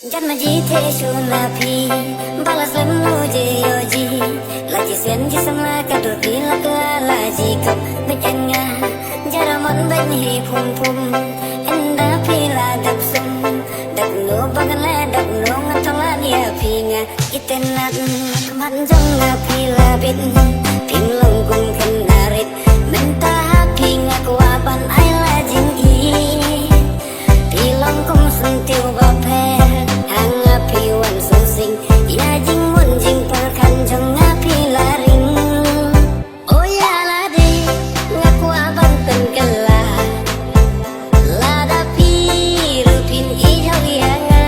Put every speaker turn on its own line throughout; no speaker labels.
Jangan jite shuna pi balas lemu je yoji lagi sen jisna kaduti lagi kap bejenga jaramon benhi pum pum enda pila dapsum dakno bagala dakno ngatala dia pinga itenat manjong na pila bit pinglong kum kenarit mentah pinga kuapan ai la jinggi pilong kum sentiu bape piwan susing ya jing mun jing perkan jong ngapi laring oh ya lade ngaku abang tengkela lada pirupin ijau yanga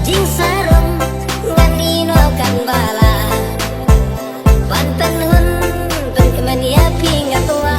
jing sarung nganino kan bala panten hun penkemen ya pinga tua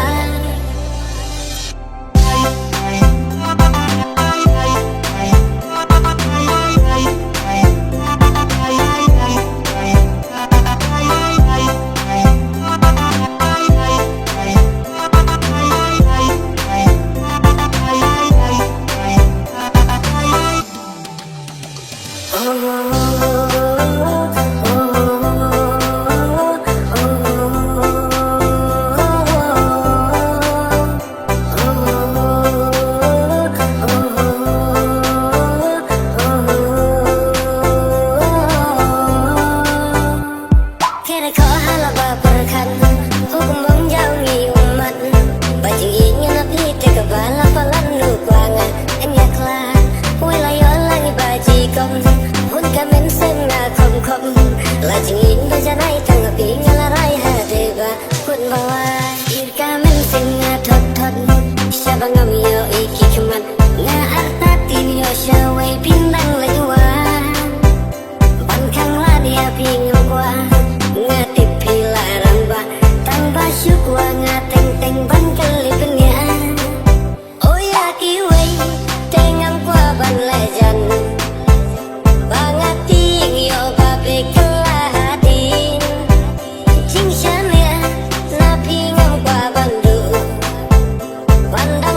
Banda